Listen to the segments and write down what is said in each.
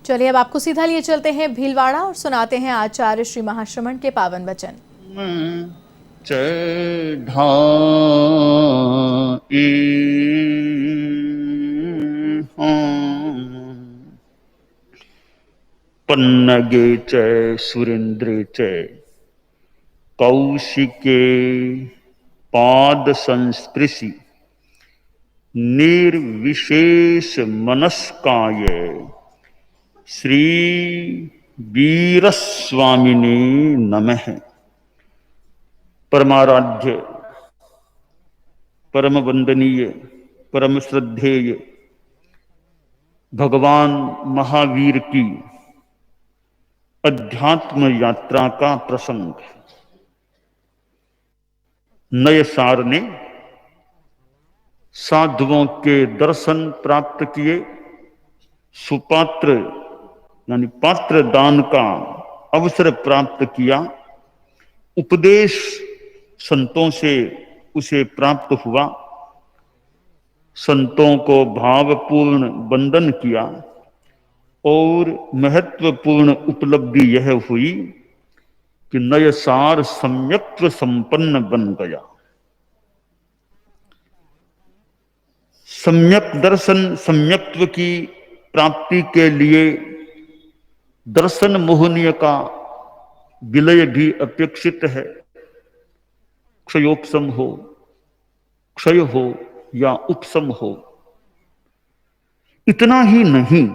चलिए अब आपको सीधा लिए चलते हैं भीलवाड़ा और सुनाते हैं आचार्य श्री महाश्रमण के पावन वचन। पन्नगे च सुरेन्द्रे च कौशिके पाद संस्पृशि निर्विशेष मनस्काय श्री वीरस्वामिने नमः। परमाराध्य, परम वंदनीय, परम श्रद्धेय भगवान महावीर की अध्यात्म यात्रा का प्रसंग। नए सार ने साधुओं के दर्शन प्राप्त किए, सुपात्र यानी पात्र दान का अवसर प्राप्त किया, उपदेश संतों से उसे प्राप्त हुआ, संतों को भावपूर्ण वंदन किया और महत्वपूर्ण उपलब्धि यह हुई कि नय सार सम्यक्त्व संपन्न बन गया। सम्यक दर्शन सम्यक्त्व की प्राप्ति के लिए दर्शन मोहनीय का विलय भी अपेक्षित है। क्षयोपशम हो, क्षय हो या उपशम हो। इतना ही नहीं,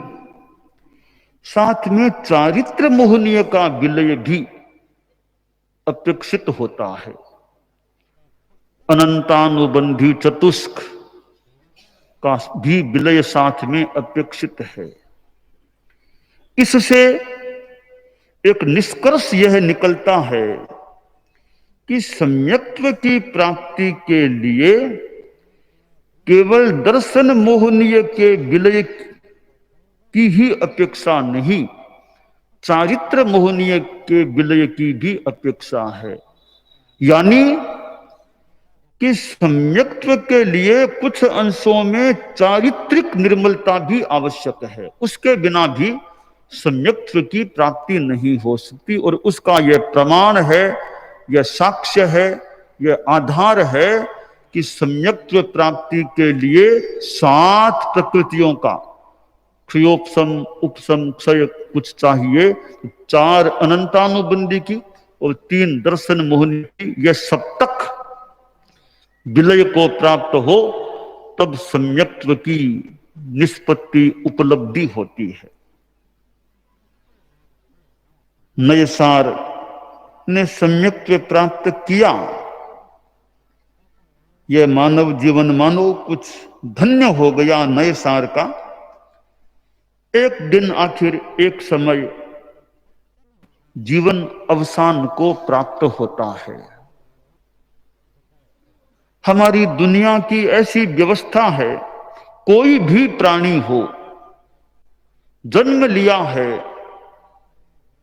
साथ में चारित्र मोहनीय का विलय भी अपेक्षित होता है। अनंतानुबंधी चतुष्क का भी विलय साथ में अपेक्षित है। इससे एक निष्कर्ष यह निकलता है कि सम्यक्त्व की प्राप्ति के लिए केवल दर्शन मोहनीय के विलय की ही अपेक्षा नहीं, चारित्र मोहनीय के विलय की भी अपेक्षा है। यानी कि सम्यक्त्व के लिए कुछ अंशों में चारित्रिक निर्मलता भी आवश्यक है। उसके बिना भी सम्यक्त्व की प्राप्ति नहीं हो सकती। और उसका यह प्रमाण है, यह साक्ष्य है, यह आधार है कि सम्यक्त्व प्राप्ति के लिए 7 प्रकृतियों का क्षयोपशम, उपशम, क्षय कुछ चाहिए। 4 अनंतानुबंधी की और 3 दर्शन मोहनी की, यह सप्तक विलय को प्राप्त हो तब सम्यक्त्व की निष्पत्ति उपलब्धि होती है। नए सार ने सम्यक्त्व प्राप्त किया। यह मानव जीवन मानो कुछ धन्य हो गया नए सार का। एक दिन, आखिर एक समय जीवन अवसान को प्राप्त होता है। हमारी दुनिया की ऐसी व्यवस्था है, कोई भी प्राणी हो, जन्म लिया है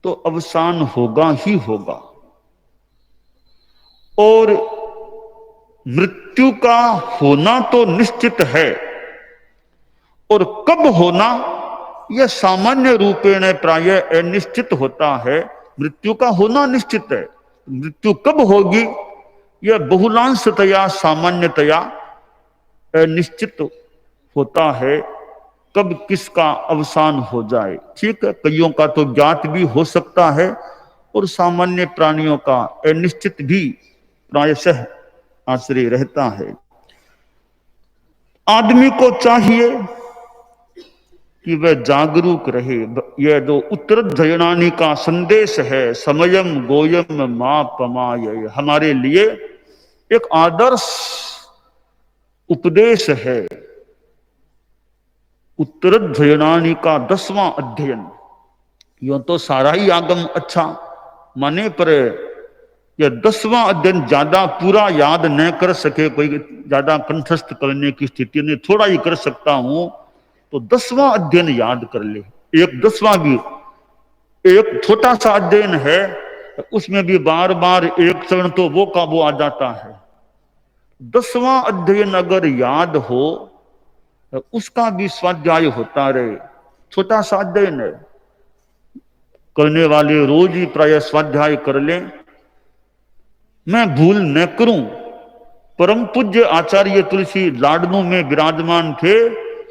तो अवसान होगा ही होगा। और मृत्यु का होना तो निश्चित है, और कब होना यह सामान्य रूपेण प्रायः अनिश्चित होता है। मृत्यु का होना निश्चित है, मृत्यु कब होगी यह बहुलांशतया सामान्यतया अनिश्चित होता है। कब किसका अवसान हो जाए, ठीक है, कईयों का तो ज्ञात भी हो सकता है और सामान्य प्राणियों का अनिश्चित भी प्रायशः आश्रय रहता है। आदमी को चाहिए कि वह जागरूक रहे। यह जो उत्तरध्ययनानि का संदेश है, समयम गोयम मा पमाय, हमारे लिए एक आदर्श उपदेश है। उत्तरध्ययनानि का 10वां अध्ययन। यूं तो सारा ही आगम अच्छा माने, पर यह 10वां अध्ययन ज्यादा पूरा याद न कर सके, कोई ज्यादा कंठस्थ करने की स्थिति में थोड़ा ही कर सकता हूं, तो 10वां अध्ययन याद कर ले। एक 10वां भी एक छोटा सा अध्ययन है, उसमें भी बार बार एक चरण तो वो का वो आ जाता है। 10वां अध्ययन अगर याद हो, उसका भी स्वाध्याय होता रहे। छोटा सा अध्ययन है, करने वाले रोज ही प्राय स्वाध्याय कर लें, मैं भूल न करूं। परम पूज्य आचार्य तुलसी लाडनों में विराजमान थे।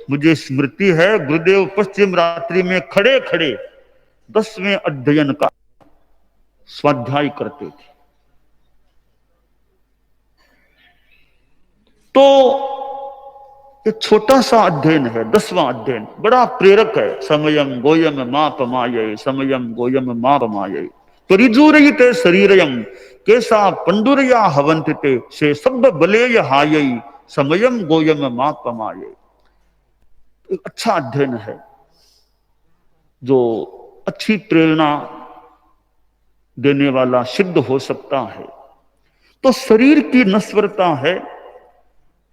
मुझे स्मृति है गुरुदेव पश्चिम रात्रि में खड़े खड़े 10वें अध्ययन का स्वाध्याय करते थे। तो ये छोटा सा अध्ययन है, 10वां अध्ययन, बड़ा प्रेरक है। समयम गोयम माप माये, समयम गोयम माप माये, परिजूरयिते शरीरयम कैसा पंडुरया हवंतिते से सब बलेय हायई, समयम गोयम माप माये। एक अच्छा अध्ययन है जो अच्छी प्रेरणा देने वाला सिद्ध हो सकता है। तो शरीर की नश्वरता है,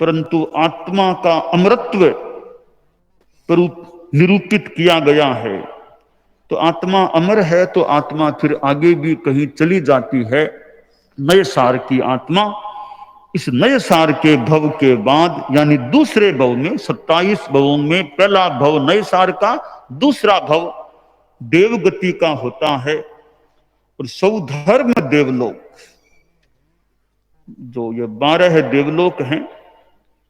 परंतु आत्मा का अमरत्व निरूपित किया गया है। तो आत्मा अमर है, तो आत्मा फिर आगे भी कहीं चली जाती है। नए सार की आत्मा इस नए सार के भव के बाद यानी दूसरे भव में, 27 भवों में पहला भव नए सार का, दूसरा भव देवगति का होता है। और सौधर्म देवलोक, जो ये 12 देवलोक हैं,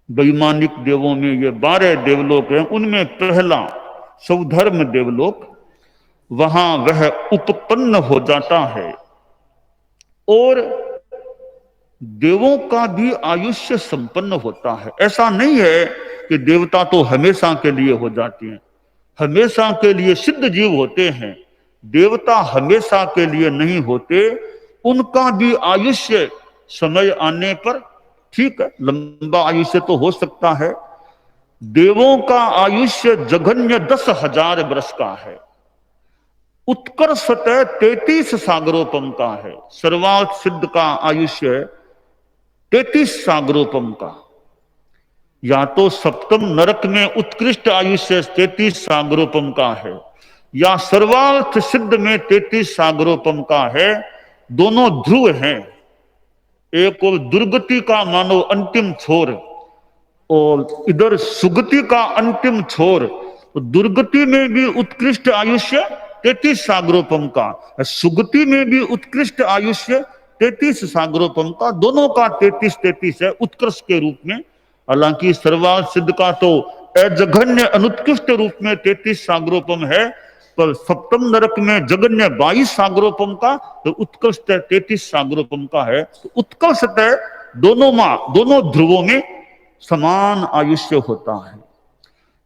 वैमानिक देवों में ये 12 देवलोक हैं, उनमें पहला सौधर्म देवलोक, वहां वह उपपन्न हो जाता है। और देवों का भी आयुष्य संपन्न होता है। ऐसा नहीं है कि देवता तो हमेशा के लिए हो जाते हैं, हमेशा के लिए सिद्ध जीव होते हैं। देवता हमेशा के लिए नहीं होते, उनका भी आयुष्य समय आने पर, ठीक है, लंबा आयुष्य तो हो सकता है। देवों का आयुष्य जघन्य 10,000 वर्ष का है, उत्कर्षतः 33 सागरोपम का है। सर्वार्थ सिद्ध का आयुष्य 33 सागरोपम का। या तो सप्तम नरक में उत्कृष्ट आयुष्य 33 सागरोपम का है, या सर्वार्थ सिद्ध में 33 सागरोपम का है। दोनों ध्रुव हैं, एक और दुर्गति का मानो अंतिम छोर, और इधर सुगति का अंतिम छोर। तो दुर्गति में भी उत्कृष्ट आयुष्य 33 सागरोपम का, सुगति में भी उत्कृष्ट आयुष्य 33 सागरोपम का। दोनों का 33 है उत्कृष्ट के रूप में। हालांकि सर्वार्थ सिद्ध का तो अजघन्य अनुत्कृष्ट रूप में 33 सागरोपम है, पर सप्तम नरक में जघन्य 22 सागरोपम का, तो उत्कृष्ट 33 सागरोपम का है। तो उत्कृष्ट दोनों ध्रुवों में समान आयुष्य होता है।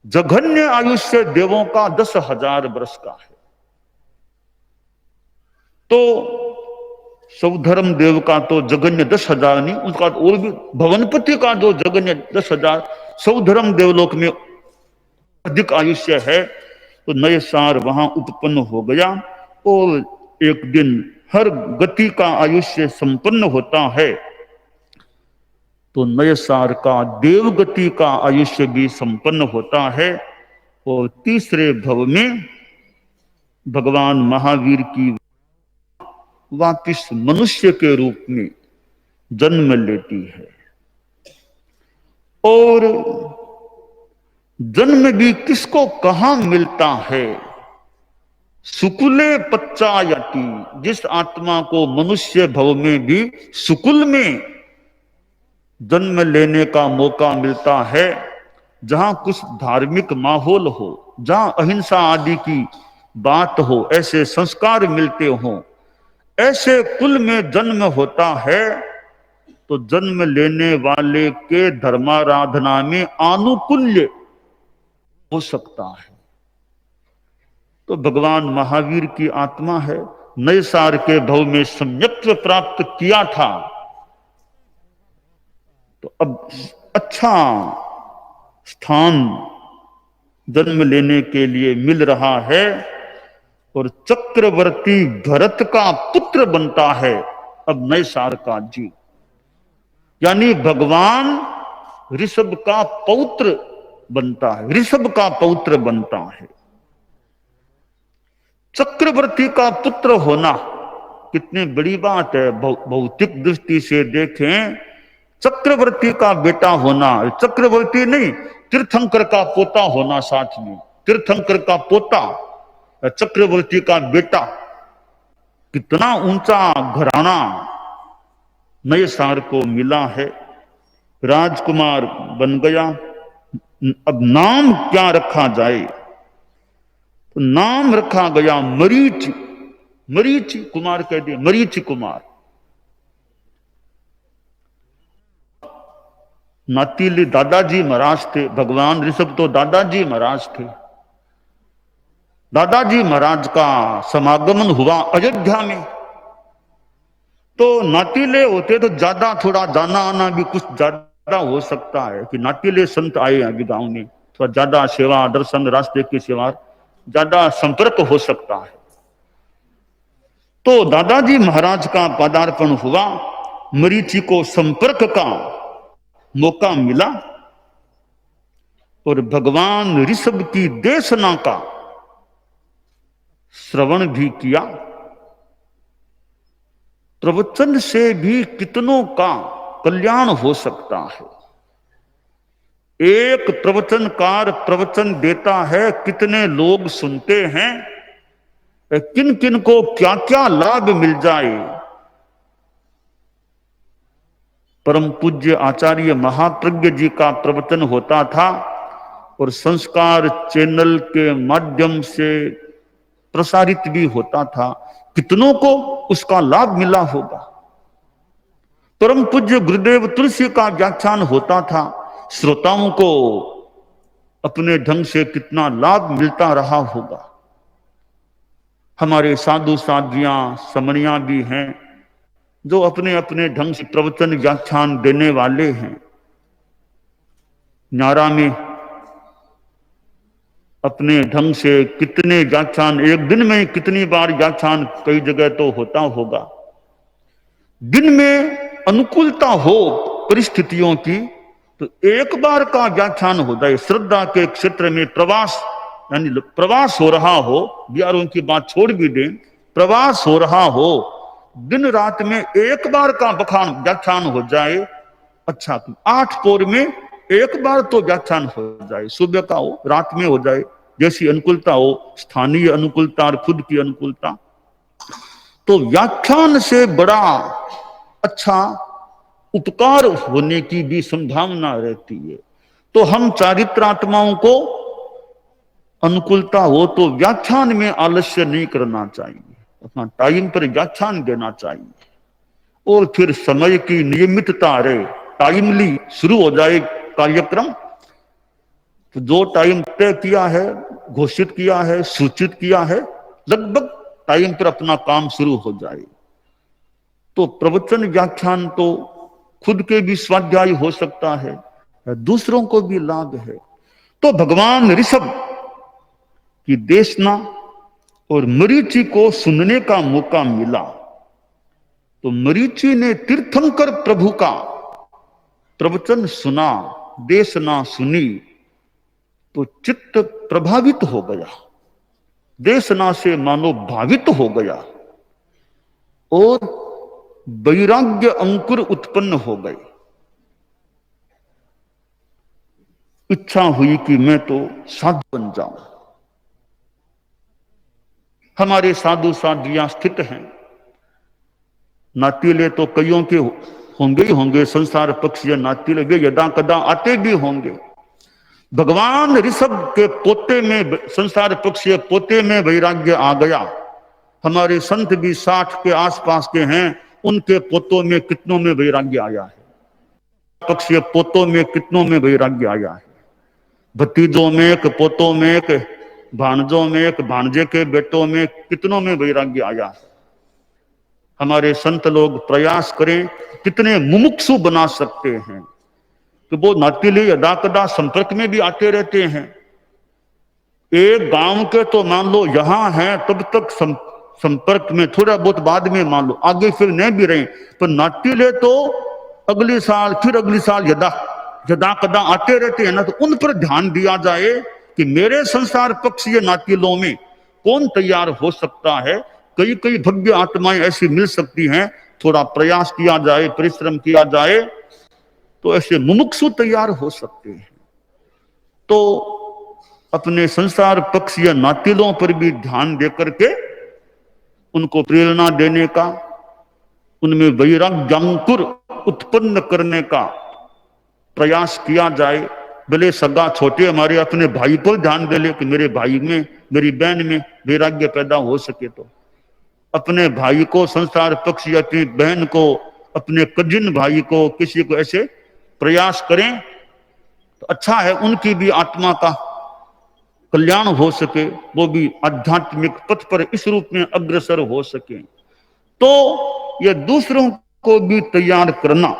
जघन्य आयुष्य देवों का 10,000 वर्ष का है। तो सौधर्म देव का तो जघन्य 10,000 नहीं, उसका और भी भवनपति का जो जघन्य 10,000, सौधर्म देवलोक में अधिक आयुष्य है। तो नए सार वहां उत्पन्न हो गया, और एक दिन हर गति का आयुष्य संपन्न होता है। तो नए सार का देवगति का आयुष्य भी संपन्न होता है। और तीसरे भव में भगवान महावीर की वापिस मनुष्य के रूप में जन्म लेती है। और जन्म भी किसको कहां मिलता है? सुकुले पच्चायति, जिस आत्मा को मनुष्य भव में भी सुकुल में जन्म लेने का मौका मिलता है, जहां कुछ धार्मिक माहौल हो, जहां अहिंसा आदि की बात हो, ऐसे संस्कार मिलते हो, ऐसे कुल में जन्म होता है। तो जन्म लेने वाले के धर्माराधना में आनुकूल्य हो सकता है। तो भगवान महावीर की आत्मा है, नए सार के भव में सम्यक्त्व प्राप्त किया था, तो अब अच्छा स्थान जन्म लेने के लिए मिल रहा है। और चक्रवर्ती भरत का पुत्र बनता है अब नए सार का जीव, यानी भगवान ऋषभ का पौत्र बनता है, ऋषभ का पौत्र बनता है। चक्रवर्ती का पुत्र होना कितनी बड़ी बात है। भौतिक दृष्टि से देखें, चक्रवर्ती का बेटा होना, चक्रवर्ती नहीं, तीर्थंकर का पोता होना, साथ में तीर्थंकर का पोता, चक्रवर्ती का बेटा, कितना ऊंचा घराना नए सार को मिला है। राजकुमार बन गया। अब नाम क्या रखा जाए? तो नाम रखा गया मरीचि। मरीचि कुमार कह दिया, मरीचि कुमार। नातीले दादाजी महाराज थे, भगवान ऋषभ तो दादाजी महाराज थे। दादाजी महाराज का समागमन हुआ अयोध्या में। तो नातीले होते तो ज्यादा थोड़ा जाना आना भी कुछ ज्यादा हो सकता है कि नातीले संत आए अभी गांव में, थोड़ा ज्यादा सेवा दर्शन रास्ते की सेवा ज्यादा संपर्क हो सकता है। तो दादाजी महाराज का पदार्पण हुआ, मरीचि को संपर्क का मौका मिला और भगवान ऋषभ की देशना का श्रवण भी किया। प्रवचन से भी कितनों का कल्याण हो सकता है। एक प्रवचनकार प्रवचन देता है, कितने लोग सुनते हैं, किन किन को क्या क्या लाभ मिल जाए। परम पूज्य आचार्य महाप्रज्ञ जी का प्रवचन होता था और संस्कार चैनल के माध्यम से प्रसारित भी होता था, कितनों को उसका लाभ मिला होगा। परम पूज्य गुरुदेव तुलसी का व्याख्यान होता था, श्रोताओं को अपने ढंग से कितना लाभ मिलता रहा होगा। हमारे साधु साधियां समणियां भी हैं जो अपने अपने ढंग से प्रवचन व्याख्यान देने वाले हैं। न्यारा में अपने ढंग से कितने व्याख्यान, एक दिन में कितनी बार व्याख्यान कई जगह तो होता होगा। दिन में अनुकूलता हो परिस्थितियों की तो एक बार का व्याख्यान हो जाए। श्रद्धा के क्षेत्र में प्रवास, यानी प्रवास हो रहा हो, बिहारों की बात छोड़ भी दें, प्रवास हो रहा हो, दिन रात में एक बार का व्याख्यान हो जाए। अच्छा, 8 पौर में एक बार तो व्याख्यान हो जाए, सुबह का हो रात में हो जाए, जैसी अनुकूलता हो, स्थानीय अनुकूलता और खुद की अनुकूलता। तो व्याख्यान से बड़ा अच्छा उपकार होने की भी संभावना रहती है। तो हम चारित्रात्माओं को अनुकूलता हो तो व्याख्यान में आलस्य नहीं करना चाहिए, अपना टाइम पर व्याख्यान देना चाहिए और फिर समय की नियमितता रहे, टाइमली शुरू हो जाए कार्यक्रम। तो जो टाइम तय किया है, घोषित किया है, सूचित किया है, लगभग टाइम पर अपना काम शुरू हो जाए। तो प्रवचन व्याख्यान तो खुद के भी स्वाध्याय हो सकता है, दूसरों को भी लाभ है। तो भगवान ऋषभ की देशना और मरीचि को सुनने का मौका मिला। तो मरीचि ने तीर्थंकर प्रभु का प्रवचन सुना, देशना सुनी तो चित्त प्रभावित हो गया, देशना से मानो भावित हो गया और वैराग्य अंकुर उत्पन्न हो गए। इच्छा हुई कि मैं तो साधु बन जाऊं। हमारे साधु साधियां स्थित हैं, नातीले तो कईयों के होंगे ही होंगे, संसार पक्षी नातीले वे यदा कदा आते भी होंगे। भगवान ऋषभ के पोते में, संसार पक्षी पोते में वैराग्य आ गया। हमारे संत भी 60 के आसपास के हैं, उनके पोतों में कितनों में वैराग्य आया है। पक्षी पोतों में कितनों में वैराग्य आया है। भतीजों में एक, पोतों में एक, भांजों में एक, भांजे के बेटों में कितनों में वैराग्य आया है। हमारे संत लोग प्रयास करें, कितने मुमुक्षु बना सकते हैं कि वो नातीले यदा कदा संपर्क में भी आते रहते हैं। एक गांव के तो मान लो यहां हैं तब तक संपर्क में, थोड़ा बहुत बाद में मान लो आगे फिर नहीं भी रहे, पर नातीले तो अगले साल फिर अगले साल यदा कदा आते रहते हैं ना। तो उन पर ध्यान दिया जाए कि मेरे संसार पक्षीय नातीलों में कौन तैयार हो सकता है। कई कई भव्य आत्माएं ऐसी मिल सकती हैं, थोड़ा प्रयास किया जाए, परिश्रम किया जाए तो ऐसे मुमुक्षु तैयार हो सकते हैं। तो अपने संसार पक्षीय नातीलों पर भी ध्यान देकर के उनको प्रेरणा देने का, उनमें वैराग्यांकुर उत्पन्न करने का प्रयास किया जाए। भले सगा छोटे हमारे अपने भाई को ध्यान दे ले कि मेरे भाई में, मेरी बहन में वैराग्य पैदा हो सके, तो अपने भाई को, संसार पक्ष या अपनी बहन को, अपने कजिन भाई को, किसी को ऐसे प्रयास करें तो अच्छा है, उनकी भी आत्मा का कल्याण हो सके, वो भी आध्यात्मिक पथ पर इस रूप में अग्रसर हो सके। तो ये दूसरों को भी तैयार करना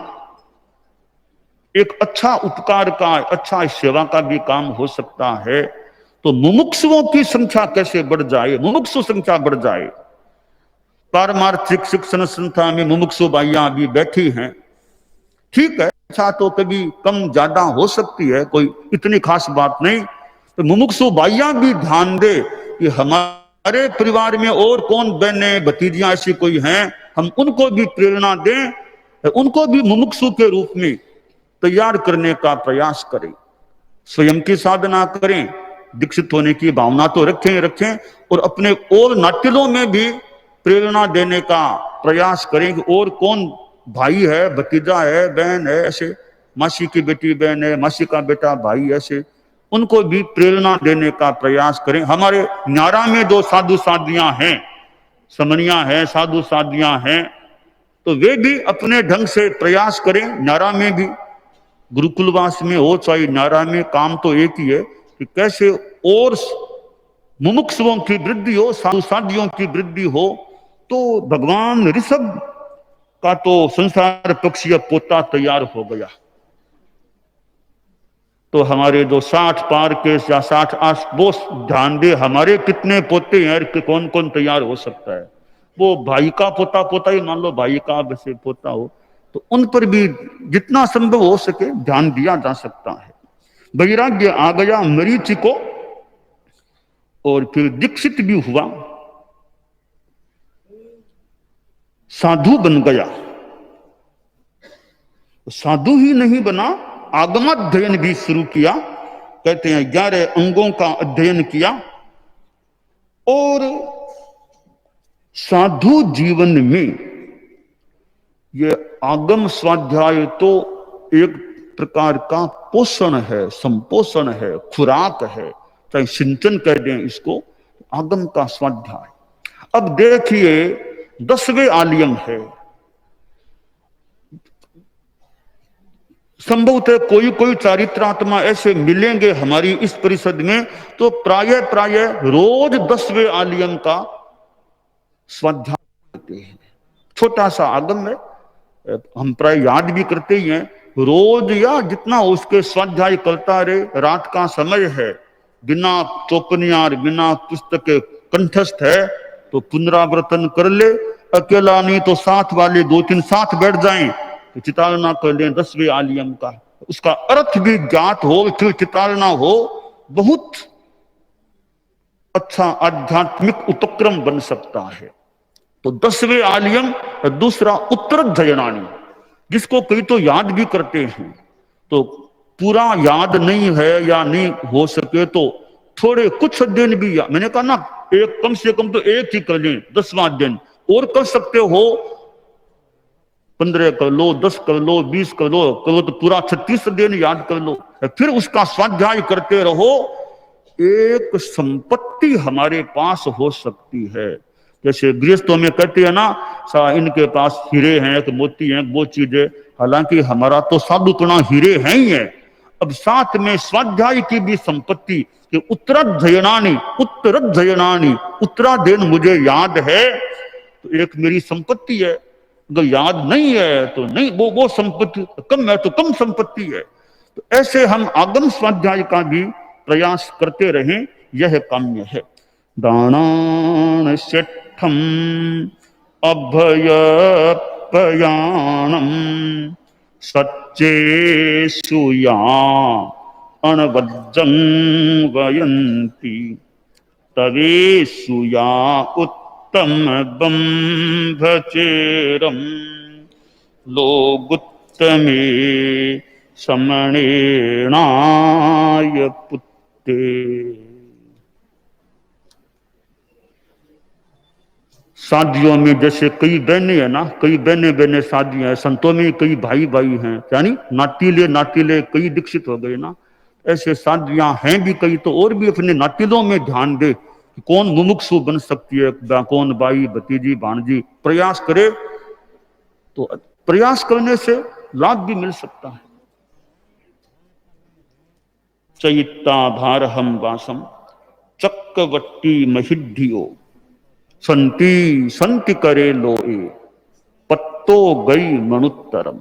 एक अच्छा उपकार का, अच्छा सेवा का भी काम हो सकता है। तो मुमुक्षुओं की संख्या कैसे बढ़ जाए, मुमुक्षु संख्या बढ़ जाए। पारमार्थिक शिक्षण संस्था में मुमुक्षु भाइयां भी बैठी हैं, ठीक है, अच्छा तो कभी कम ज्यादा हो सकती है, कोई इतनी खास बात नहीं। तो मुमुक्षु भाइयां भी ध्यान दे कि हमारे परिवार में और कौन बहने भतीजियां ऐसी कोई हैं, हम उनको भी प्रेरणा दें, उनको भी मुमुक्षु के रूप में तैयार करने का प्रयास करें, स्वयं की साधना करें, दीक्षित होने की भावना तो रखें और अपने और नाट्यलों में भी प्रेरणा देने का प्रयास करें कि और कौन भाई है, भतीजा है, बहन है, ऐसे मासी की बेटी बहन है, मासी का बेटा भाई, ऐसे उनको भी प्रेरणा देने का प्रयास करें। हमारे न्यारा में जो साधु साधियां हैं, समनियां हैं, साधु साधियां हैं, तो वे भी अपने ढंग से प्रयास करें। न्यारा में भी, गुरुकुलवास में हो चाहे न्यारा में, काम तो एक ही है कि कैसे और मुमुक्षुओं की वृद्धि हो, साधु साधियों की वृद्धि हो। तो भगवान ऋषभ का तो संसार पक्षीय पोता तैयार हो गया, तो हमारे जो 60 पार के या 60 आस, वो ध्यान दे हमारे कितने पोते हैं कि कौन कौन तैयार हो सकता है। वो भाई का पोता, पोता ही मान लो, भाई का वैसे पोता हो, तो उन पर भी जितना संभव हो सके ध्यान दिया जा सकता है। वैराग्य आ गया मरीचि को, और फिर दीक्षित भी हुआ, साधु बन गया। साधु ही नहीं बना, आगमाध्ययन भी शुरू किया। कहते हैं 11 अंगों का अध्ययन किया। और साधु जीवन में ये आगम स्वाध्याय तो एक प्रकार का पोषण है, संपोषण है, खुराक है, चाहे सिंचन कह दें इसको, आगम का स्वाध्याय। अब देखिए 10वें आलियम है। संभवतः कोई कोई चारित्रात्मा ऐसे मिलेंगे हमारी इस परिषद में, तो प्राय प्राय रोज 10वें आलियम का स्वाध्याय करते हैं। छोटा सा आगम है, हम प्राय याद भी करते ही हैं, रोज या जितना उसके स्वाध्याय करता रहे। रात का समय है, बिना चौपनियार, बिना पुस्तक कंठस्थ है, तो पुनरावर्तन कर ले। अकेला नहीं तो साथ वाले 2-3 साथ बैठ जाएं तो चितालना कर लें 10वें आलियम का, उसका अर्थ भी ज्ञात हो, फिर चितालना हो, बहुत अच्छा आध्यात्मिक उपक्रम बन सकता है। तो 10वें आलियम, दूसरा उत्तरध्ययनानि, जिसको कई तो याद भी करते हैं, तो पूरा याद नहीं है या नहीं हो सके तो थोड़े कुछ अध्ययन भी, मैंने कहा ना, एक कम से कम तो एक ही कर लें 10वां अध्ययन, और कर सकते हो 15 कर लो, 10 कर लो, 20 कर लो, तो पूरा 36 अध्ययन याद कर लो, फिर उसका स्वाध्याय करते रहो। एक संपत्ति हमारे पास हो सकती है। जैसे गृहस्थों में कहते हैं ना, इनके पास हीरे हैं कि मोती हैं, वो चीजें, हालांकि हमारा तो साधुपना हीरे हैं ही है। अब साथ में स्वाध्याय की भी संपत्ति कि उत्तराध्ययनानि, उत्तराध्ययन मुझे याद है तो एक मेरी संपत्ति है, अगर याद नहीं है तो नहीं, वो संपत्ति कम है तो कम संपत्ति है। तो ऐसे हम आगम स्वाध्याय का भी प्रयास करते रहें, यह काम्य है। दानान शेठम अभय पयाणम सच्चे सुया अणवज्जं वयंती तवे सुया उत्तम बंभचेरम लोगुत्तमे समणेनाय पुत्ते। शादियों में जैसे कई बहनें है ना, कई बहने बहने शादियां हैं, संतों में कई भाई भाई हैं, यानी नातीले नातीले कई दीक्षित हो गए ना, ऐसे शादियां हैं भी कई, तो और भी अपने नातीलों में ध्यान दे कि कौन मुमुक्षु बन सकती है, कौन बाई भतीजी भाणजी, प्रयास करे तो प्रयास करने से लाभ भी मिल सकता है। चैत्ता भारहम वासम चक्रवट्टी महिधियो संति संति करे लोए पत्तो गई मनुत्तरम।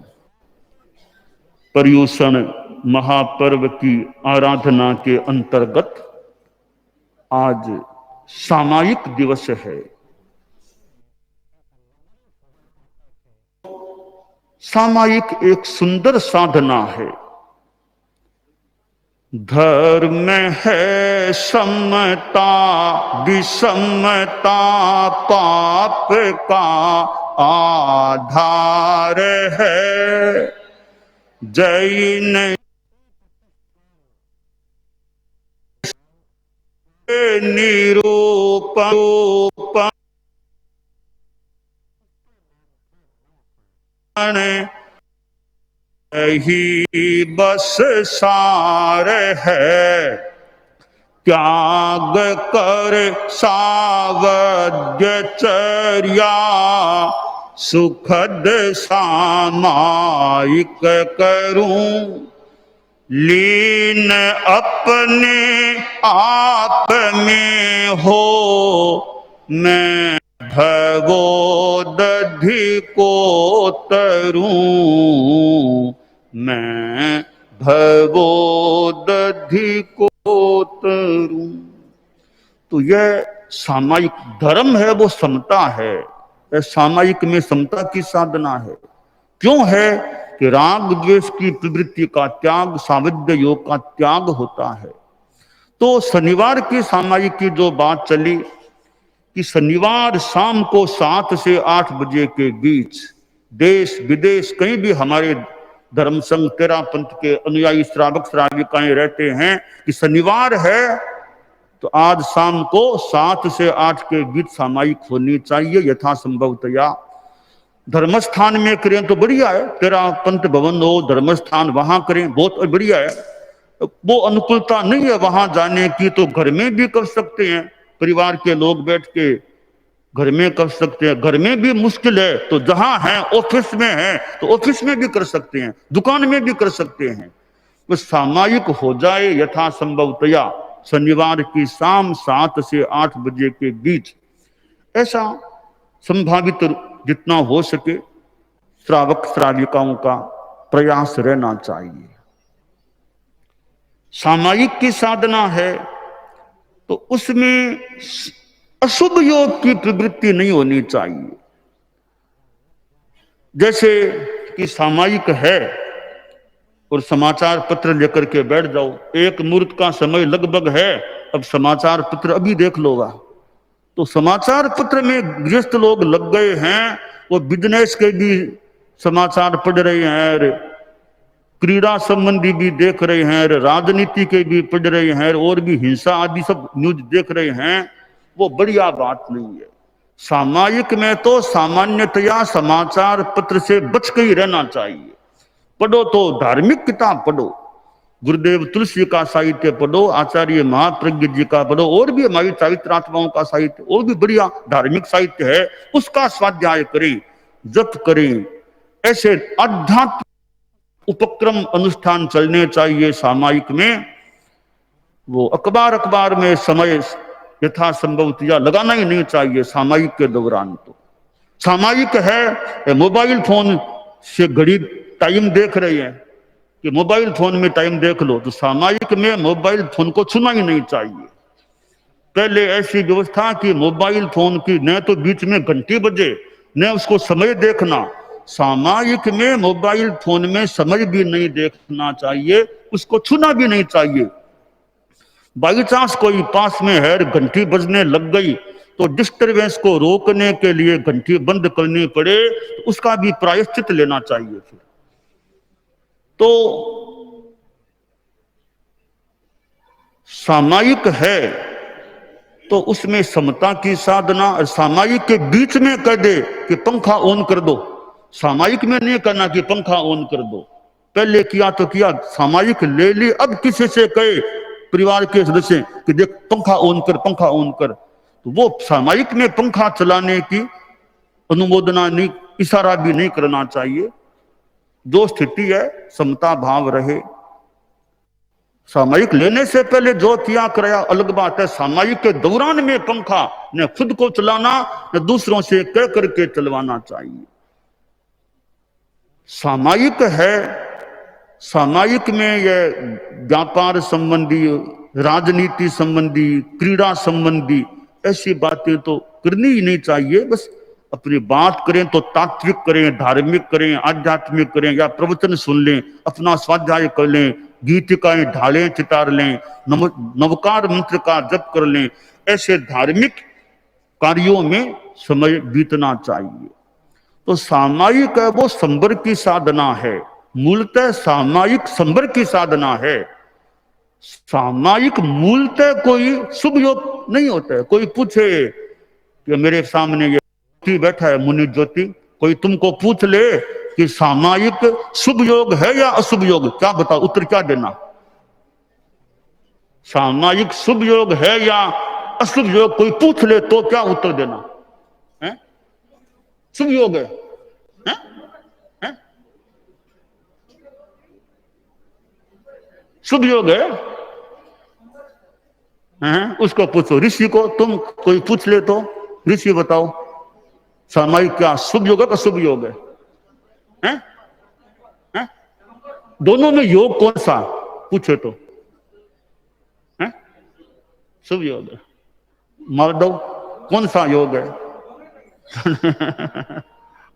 पर्यूषण महापर्व की आराधना के अंतर्गत आज सामायिक दिवस है। सामायिक एक सुंदर साधना है। धर्म है समता विषमता पाप का आधार है। जैन निरूपण ही बस सार है। त्याग कर सावध्य चर्या सुखद सामायिक करूं। लीन अपने आप में हो मैं भगोदधि को तरूं। मैं भगोदधि को तरूं। तो यह सामायिक धर्म है, वो समता है। सामायिक में समता की साधना है। क्यों है कि राग द्वेष की प्रवृत्ति का त्याग सावध्य योग का त्याग होता है। तो शनिवार की सामायिक की जो बात चली कि शनिवार शाम को 7 से 8 बजे के बीच देश विदेश कहीं भी हमारे धर्म संघ तेरा पंथ के अनुयायी श्रावक श्राविकाएं रहते हैं कि शनिवार है तो आज शाम को 7 से 8 के बीच सामायिक होनी चाहिए यथासंभवतया। धर्मस्थान में करें तो बढ़िया है, तेरा पंथ भवन हो धर्मस्थान वहां करें बहुत बढ़िया है। वो अनुकूलता नहीं है वहां जाने की तो घर में भी कर सकते हैं, परिवार के लोग बैठ के घर में कर सकते हैं। घर में भी मुश्किल है तो जहां है ऑफिस में है तो ऑफिस में भी कर सकते हैं, दुकान में भी कर सकते हैं। तो सामायिक हो जाए यथासंभवतया शनिवार की शाम 7 से 8 बजे के बीच, ऐसा संभावित जितना हो सके श्रावक श्राविकाओं का प्रयास रहना चाहिए। सामायिक की साधना है तो उसमें अशुभ योग की प्रवृत्ति नहीं होनी चाहिए। जैसे कि सामायिक है और समाचार पत्र लेकर के बैठ जाओ, एक मुहूर्त का समय लगभग है, अब समाचार पत्र अभी देख लोगा, तो समाचार पत्र में गृहस्थ लोग लग गए हैं, वो बिजनेस के भी समाचार पढ़ रहे हैं, क्रीड़ा संबंधी भी देख रहे हैं, राजनीति के भी पढ़ रहे हैं और भी हिंसा आदि सब न्यूज देख रहे हैं। वो बढ़िया बात नहीं है। सामायिक में तो सामान्यतया समाचार पत्र से बच के ही रहना चाहिए। पढ़ो तो धार्मिक किताब पढ़ो, गुरुदेव तुलसी का साहित्य पढ़ो, आचार्य महाप्रज्ञ जी का पढ़ो, और भी हमारी चारित्रात्माओं का साहित्य और भी बढ़िया धार्मिक साहित्य है, उसका स्वाध्याय करें, जप करें। ऐसे आध्यात्मिक उपक्रम अनुष्ठान चलने चाहिए सामायिक में। वो अखबार में समय यथासंभव लगाना ही नहीं चाहिए सामायिक के दौरान। तो सामायिक है मोबाइल फोन से घड़ी टाइम देख रहे हैं कि मोबाइल फोन में टाइम देख लो, तो सामायिक में मोबाइल फोन को छूना ही नहीं चाहिए। पहले ऐसी व्यवस्था कि मोबाइल फोन की न तो बीच में घंटी बजे न उसको समय देखना। सामायिक में मोबाइल फोन में समय भी नहीं देखना चाहिए, उसको छूना भी नहीं चाहिए। बाई चांस कोई पास में है, घंटी बजने लग गई तो डिस्टरबेंस को रोकने के लिए घंटी बंद करनी पड़े तो उसका भी प्रायश्चित लेना चाहिए। फिर तो सामायिक है तो उसमें समता की साधना और सामायिक के बीच में कह दे कि पंखा ऑन कर दो। सामायिक में नहीं करना कि पंखा ऑन कर दो, पहले किया तो किया, सामायिक ले ली, अब किसी से कहे परिवार के सदस्य कि देख पंखा ऑन कर, पंखा ऑन कर, तो वो सामायिक में पंखा चलाने की अनुमोदना नहीं, इशारा भी नहीं करना चाहिए। जो स्थिति है समता भाव रहे। सामायिक लेने से पहले जो किया कराया अलग बात है, सामायिक के दौरान में पंखा न खुद को चलाना न दूसरों से कह करके चलवाना चाहिए। सामायिक है, सामायिक में यह व्यापार संबंधी, राजनीति संबंधी, क्रीड़ा संबंधी ऐसी बातें तो करनी ही नहीं चाहिए। बस अपनी बात करें तो तात्विक करें, धार्मिक करें, आध्यात्मिक करें, या प्रवचन सुन लें, अपना स्वाध्याय कर लें, गीतिकाएं ढालें चितार लें, नवकार मंत्र का जप कर लें। ऐसे धार्मिक कार्यों में समय बीतना चाहिए। तो सामायिक है वो संबर की साधना है, मूलतः सामायिक संबर की साधना है। सामायिक मूलतः कोई शुभ योग नहीं होता है। कोई पूछे कि मेरे सामने ये ज्योति बैठा है, मुनि ज्योति, कोई तुमको पूछ ले कि सामायिक शुभ योग है या अशुभ योग, क्या बताओ, उत्तर क्या देना? सामायिक शुभ योग है या अशुभ योग कोई पूछ ले तो क्या उत्तर देना है? शुभ योग है, है? है? शुभ योग है, हैं? उसको पूछो, ऋषि को, तुम कोई पूछ ले तो ऋषि बताओ सामायिक क्या शुभ योग है का शुभ योग है? हैं? हैं? दोनों में योग कौन सा पूछे तो? हैं? शुभ योग है। माधव कौन सा योग है?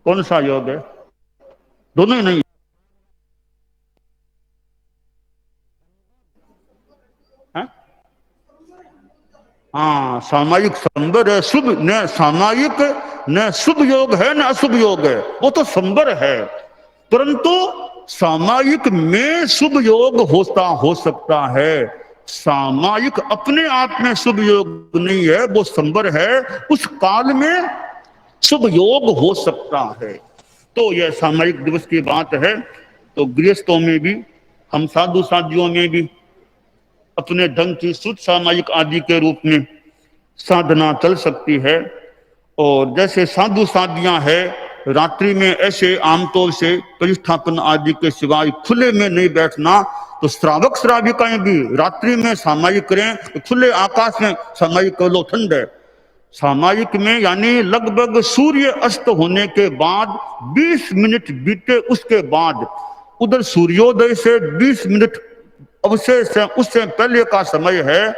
कौन सा योग है? दोनों ही नहीं। हाँ, सामायिक संबर है, शुभ न सामायिक न शुभ योग है न अशुभ योग है, वो तो संबर है। परंतु सामायिक में शुभ योग हो सकता है। सामायिक अपने आप में शुभ योग नहीं है, वो संबर है, उस काल में शुभ योग हो सकता है। तो यह सामायिक दिवस की बात है। तो गृहस्थों में भी, हम साधु साधियों में भी अपने ढंग की शुद्ध सामायिक आदि के रूप में साधना चल सकती है। और जैसे साधु साधियां है, रात्रि में ऐसे आमतौर से प्रतिष्ठापन आदि के सिवाय खुले में नहीं बैठना। तो श्रावक श्राविकाएं भी रात्रि में सामायिक करें तो खुले आकाश में सामायिक कर लो, ठंड है। सामायिक में यानी लगभग सूर्य अस्त होने के बाद 20 मिनट बीते, उसके बाद उधर सूर्योदय से 20 मिनट अवशेष है, उससे पहले का समय है,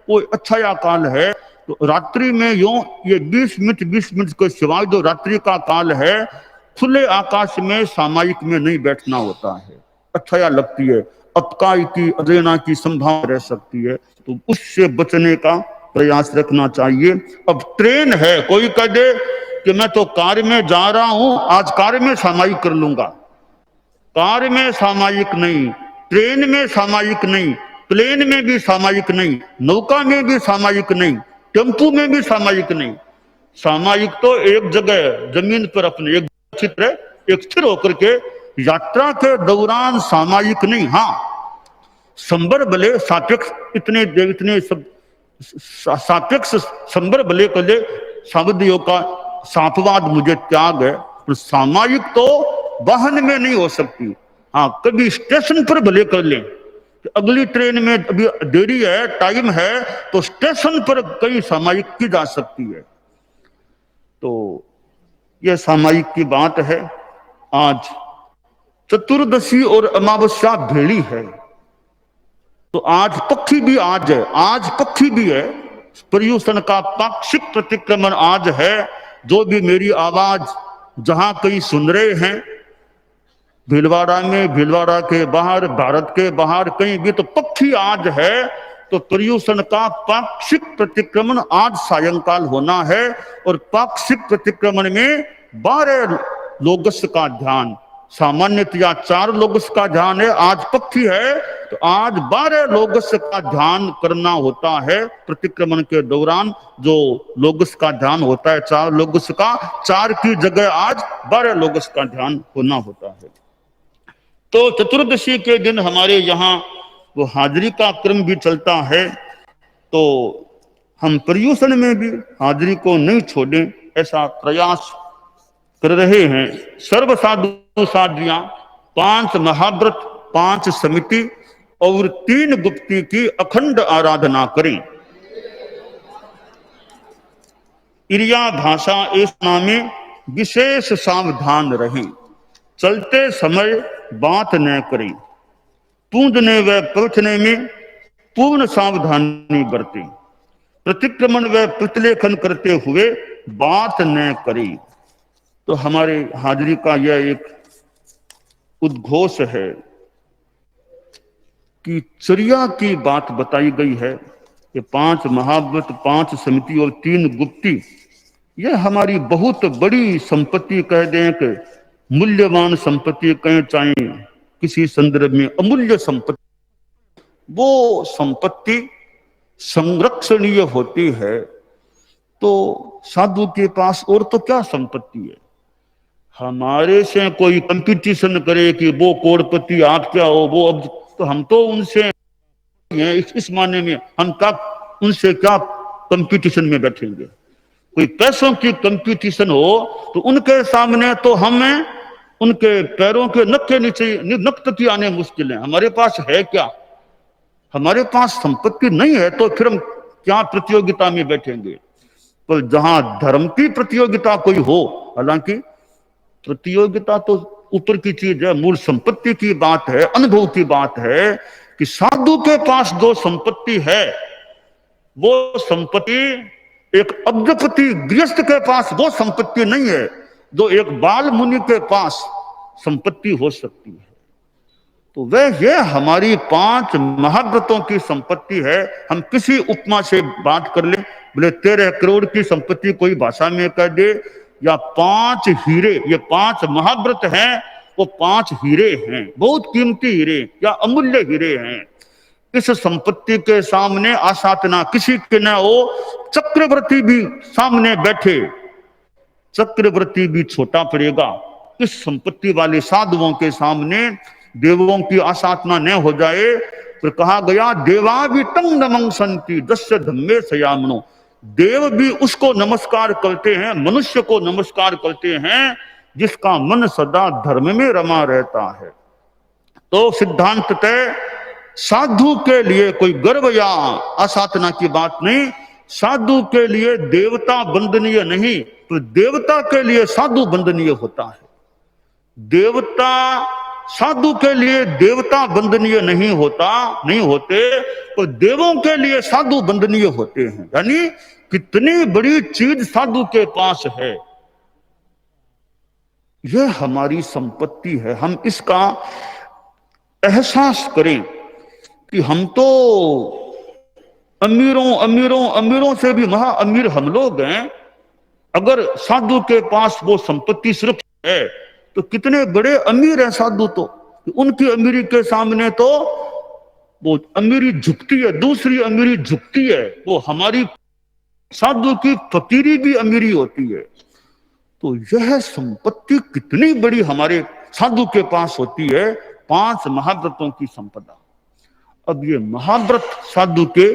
वो अच्छा काल है। तो रात्रि में यूं ये 20 मिनट के सिवाय जो रात्रि का काल है, खुले आकाश में सामायिक में नहीं बैठना होता है। अच्छा लगती है, अपकाई की अरेना की संभावना रह सकती है, तो उससे बचने का प्रयास रखना चाहिए। अब ट्रेन है, कोई कह दे कि मैं तो कार में जा रहा हूं, आज कार में सामायिक कर लूंगा। कार में सामायिक नहीं, ट्रेन में सामायिक नहीं, प्लेन में भी सामायिक नहीं, नौका में भी सामायिक नहीं, टेम्पू में भी सामायिक नहीं। सामायिक तो एक जगह जमीन पर अपने एक चित्र, एक स्थिर होकर के, यात्रा के दौरान सामायिक नहीं। हाँ, संबर भले सापेक्ष इतने सब सापेक्ष संबर भले कले सावधियों का सापवाद मुझे त्याग है, तो सामायिक तो वाहन में नहीं हो सकती। हाँ, कभी स्टेशन पर भले कर लें, अगली ट्रेन में अभी देरी है, टाइम है, तो स्टेशन पर कई सामायिक की जा सकती है। तो यह सामायिक की बात है। आज चतुर्दशी और अमावस्या भेड़ी है, तो आज पक्षी भी आज पक्षी भी है। पर्यूषण का पाक्षिक प्रतिक्रमण आज है। जो भी मेरी आवाज जहां कहीं सुन रहे हैं, भीलवाड़ा में, भीलवाड़ा के बाहर, भारत के बाहर कहीं भी, तो पक्षी आज है। तो पर्यूषण का पाक्षिक प्रतिक्रमण आज सायंकाल होना है। और पाक्षिक प्रतिक्रमण में 12 लोगस का ध्यान, सामान्यतया 4 लोगस का ध्यान है, आज पक्षी है तो आज 12 लोगस का ध्यान करना होता है। प्रतिक्रमण के दौरान जो लोगस का ध्यान होता है 4 लोगस का, 4 की जगह आज 12 लोगस का ध्यान होना होता है। तो चतुर्दशी के दिन हमारे यहाँ वो हाजिरी का क्रम भी चलता है, तो हम पर्यूषण में भी हाजिरी को नहीं छोड़ें ऐसा प्रयास कर रहे हैं। सर्व साधु साध्वियां, 5 महाव्रत, 5 समिति और 3 गुप्ती की अखंड आराधना करें। इरिया भाषा इस में विशेष सावधान रहें। चलते समय बात न करें। पूजने व पहुंचने में पूर्ण सावधानी बरतें। प्रतिक्रमण व प्रतिलेखन करते हुए बात न करें। तो हमारे हाजिरी का यह एक उद्घोष है कि चर्या की बात बताई गई है कि 5 महाव्रत, 5 समिति और 3 गुप्ती, यह हमारी बहुत बड़ी संपत्ति कह दें कि मूल्यवान संपत्ति कहें, चाहे किसी संदर्भ में अमूल्य संपत्ति, वो संपत्ति संरक्षणीय होती है। तो साधु के पास और तो क्या संपत्ति है। हमारे से कोई कंपटीशन करे कि वो करोड़पति आप क्या हो, वो अब, तो हम तो उनसे इस मायने में हम क्या उनसे क्या कंपटीशन में बैठेंगे। कोई पैसों की कंपटीशन हो तो उनके सामने तो हमें उनके पैरों के नख के नीचे नख तक आने मुश्किल है। हमारे पास है क्या, हमारे पास संपत्ति नहीं है, तो फिर हम क्या प्रतियोगिता में बैठेंगे। पर जहां धर्म की प्रतियोगिता कोई हो, हालांकि प्रतियोगिता तो ऊपर की चीज है, मूल संपत्ति की बात है, अनुभव की बात है कि साधु के पास जो संपत्ति है वो संपत्ति एक अब्जपति गृहस्थ के पास वो संपत्ति नहीं है जो एक बाल मुनि के पास संपत्ति हो सकती है। तो वह ये हमारी 5 महाव्रतों की संपत्ति है। हम किसी उपमा से बात कर ले, बोले 13 करोड़ की संपत्ति कोई भाषा में कह दे, या 5 हीरे, ये 5 महाव्रत हैं, वो 5 हीरे हैं, बहुत कीमती हीरे या अमूल्य हीरे हैं। इस संपत्ति के सामने आसातना किसी के न हो, चक्रवर्ती भी सामने बैठे, चक्रवर्ती भी छोटा पड़ेगा। इस संपत्ति वाले साधुओं के सामने देवों की आसाधना न हो जाए। तो कहा गया देवा भी तंग नमंसंती दस्य धम्मे सयामनो, देव भी उसको नमस्कार करते हैं, मनुष्य को नमस्कार करते हैं जिसका मन सदा धर्म में रमा रहता है। तो सिद्धांत तय, साधु के लिए कोई गर्व या आसाधना की बात नहीं। साधु के लिए देवता वंदनीय नहीं, तो देवता के लिए साधु वंदनीय होता है। देवता साधु के लिए देवता वंदनीय नहीं होते, तो देवों के लिए साधु वंदनीय होते हैं। यानी कितनी बड़ी चीज साधु के पास है, यह हमारी संपत्ति है। हम इसका एहसास करें कि हम तो अमीरों से भी महा अमीर हम लोग हैं। अगर साधु के पास वो संपत्ति सुरक्षित है तो कितने बड़े अमीर हैं साधु, तो उनकी अमीरी के सामने तो वो अमीरी झुकती है, दूसरी अमीरी झुकती है। वो हमारी साधु की फकीरी भी अमीरी होती है। तो यह संपत्ति कितनी बड़ी हमारे साधु के पास होती है, 5 महाव्रतों की संपदा। अब ये महाव्रत साधु के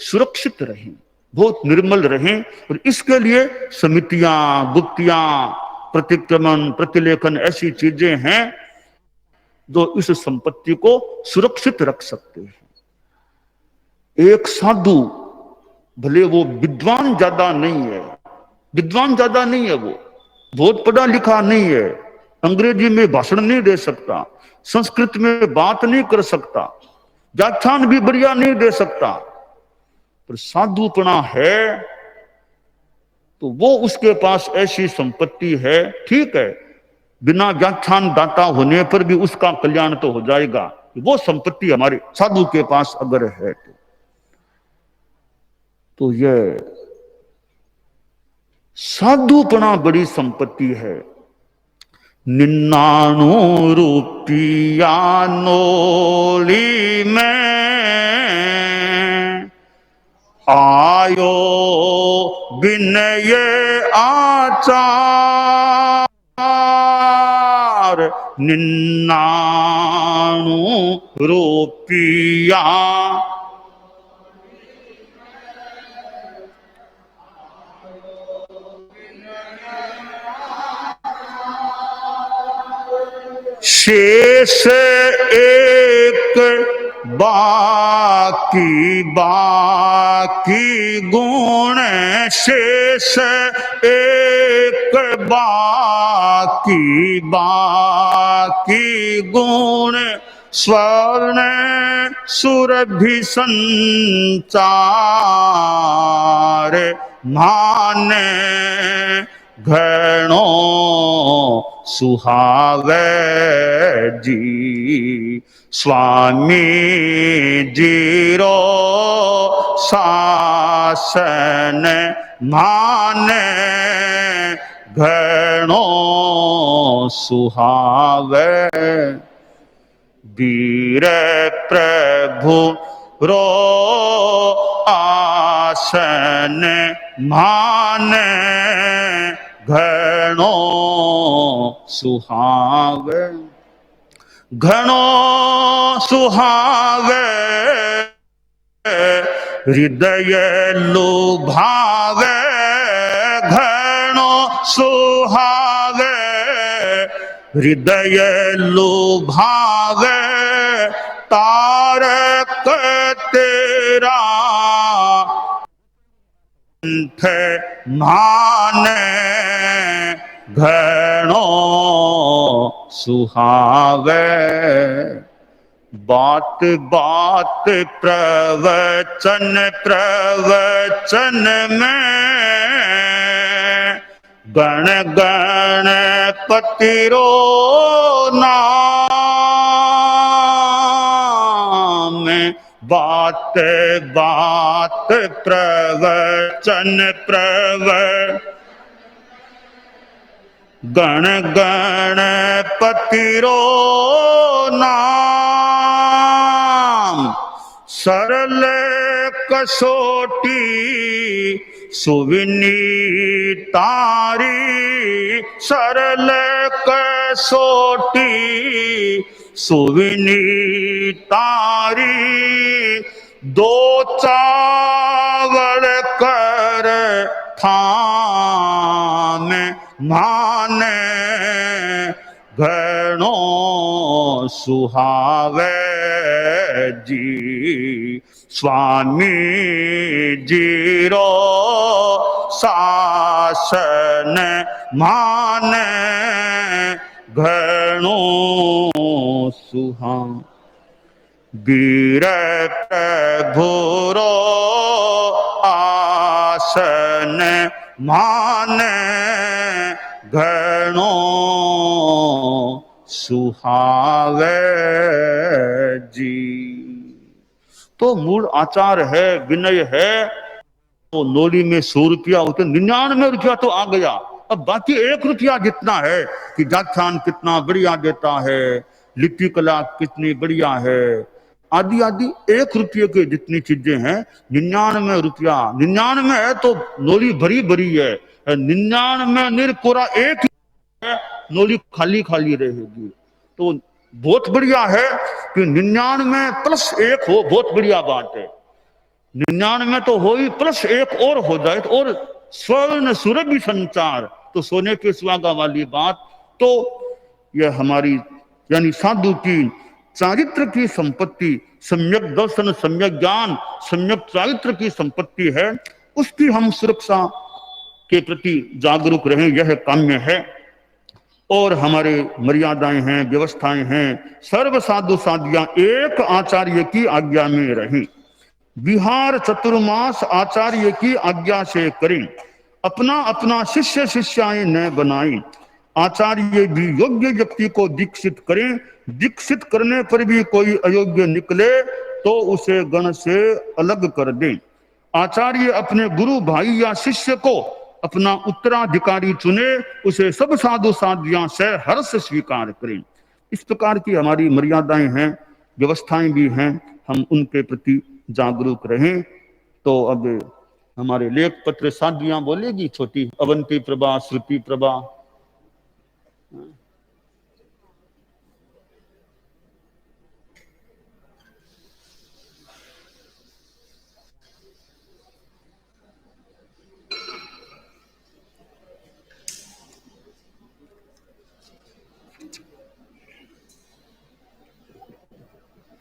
सुरक्षित रहें, बहुत निर्मल रहें, और इसके लिए समितियां, गुप्तियां, प्रतिक्रमण, प्रतिलेखन ऐसी चीजें हैं जो इस संपत्ति को सुरक्षित रख सकते हैं। एक साधु भले वो विद्वान ज्यादा नहीं है, वो बहुत पढ़ा लिखा नहीं है, अंग्रेजी में भाषण नहीं दे सकता, संस्कृत में बात नहीं कर सकता, व्याख्यान भी बढ़िया नहीं दे सकता, पर साधुपना है तो वो उसके पास ऐसी संपत्ति है। ठीक है, बिना व्याख्यान दाता होने पर भी उसका कल्याण तो हो जाएगा। वो संपत्ति हमारे साधु के पास अगर है तो यह साधुपना बड़ी संपत्ति है। निन्नाणु रुपया नोली में आयो विनय आचार, निन्नाणु रुपया शेष एक बाकी बाकी गुण, शेष एक बाकी बाकी गुण, स्वर्ण सुरभि संचार, माने घणो सुहावे जी, स्वामी जीरो शासन माने घणो सुहावे, वीर प्रभु रो आसन माने घणो सुहावे, घणो सुहावे हृदय लुभावे, घणो सुहावे हृदय लुभावे, तारक तेरा माने घणो सुहावे, बात बात प्रवचन प्रवचन में गण गणपति रो नाम, बात बात प्रवचन गण गणपति रो नाम, सरल कसोटी सुविनीतारी, सरल कसोटी सुविनीतारी, दो चावल कर थाम माने घणो सुहावे जी, स्वामी जीरो शासन माने घणो सुहावे, वीर प्रभु रो आसन माने घणो सुहावे जी। तो मूल आचार है, विनय है। तो नोली में 100 रुपया होते, 99 रुपया तो आ गया, अब बाकी 1 रुपया जितना है कि व्याख्यान कितना बढ़िया देता है, लिपि कला कितनी बढ़िया है, आदि आदि 1 रुपये के जितनी चीजें हैं, 99 रुपया। 99 है तो नोली भरी भरी है, 99 निरकोरा 1 है, नोली खाली खाली रहेगी। तो बहुत बढ़िया है कि 99 प्लस 1 हो, बहुत बढ़िया बात है। 99 तो हो ही, प्लस 1 और हो जाए तो और स्वर्ण सुरभि संचार, तो सोने के सुहागा वाली बात। तो यह हमारी यानी साधु की चारित्र की संपत्ति, सम्यक दर्शन, सम्यक ज्ञान, सम्यक चारित्र की संपत्ति है, उसकी हम सुरक्षा के प्रति जागरूक रहें, यह काम्य है। और हमारे मर्यादाएं हैं, व्यवस्थाएं हैं, सर्व साधु साधियां एक आचार्य की आज्ञा में रहें, विहार चतुर्मास आचार्य की आज्ञा से करें, अपना अपना शिष्य शिष्याएं न बनाएं, आचार्य भी योग्य व्यक्ति को दीक्षित करें, दीक्षित करने पर भी कोई अयोग्य निकले तो उसे गण से अलग कर दें। आचार्य अपने गुरु भाई या शिष्य को अपना उत्तराधिकारी चुने, उसे सब साधु साध्वियां से हर्ष स्वीकार करें। इस प्रकार की हमारी मर्यादाएं हैं, व्यवस्थाएं भी हैं, हम उनके प्रति जागरूक रहें। तो अब हमारे लेख पत्र साध्वियां बोलेगी, छोटी अवंती प्रभा, श्रुति प्रभा।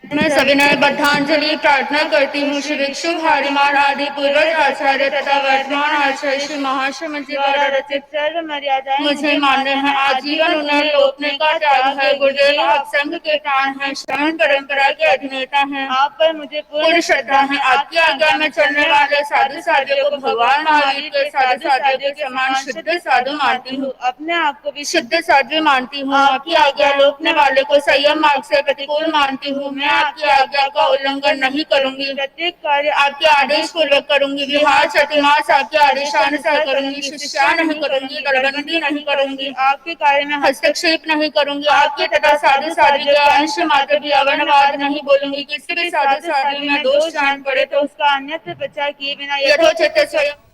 मैं सविनय बद्धांजलि प्रार्थना करती हूँ श्री भिक्षु भारीमान आदि पूर्वज आचार्य तथा वर्तमान आचार्य श्री महाश्रम जी द्वारा रचित सर्व मर्यादाएं मुझे मान्य है। आजीवन उन्हें लोटने का त्याग है। गुरुदेव आप संघ के प्राण हैं, श्रवण परंपरा के अधिनेता हैं। आप पर मुझे पूर्ण श्रद्धा है। आपकी आज्ञा में चलने वाले साधु साधियों को भगवान महावीर के साधु साधियों के समान शुद्ध साधु मानती हूँ। अपने आप को भी शुद्ध साध्वी मानती हूँ। आपकी आज्ञा रोकने वाले को संयम मार्ग से प्रतिकूल मानती हूँ। मैं आपकी आज्ञा का उल्लंघन नहीं करूंगी। प्रत्येक कार्य आपके आदेश पूर्वक करूंगी। विहार चतुर्मास आपके आदेशानुसार करूंगी। शिक्षा नहीं करूंगी, दलबंदी नहीं करूंगी, आपके कार्य में हस्तक्षेप नहीं करूंगी। आपके तथा साधु साध्वी का अंश मात्र भी अवर्णवाद नहीं बोलूंगी। किसी भी साधु साध्वी में दोष जान पड़े तो उसका अन्यत्र प्रचार किए बिना यथोचित स्वयं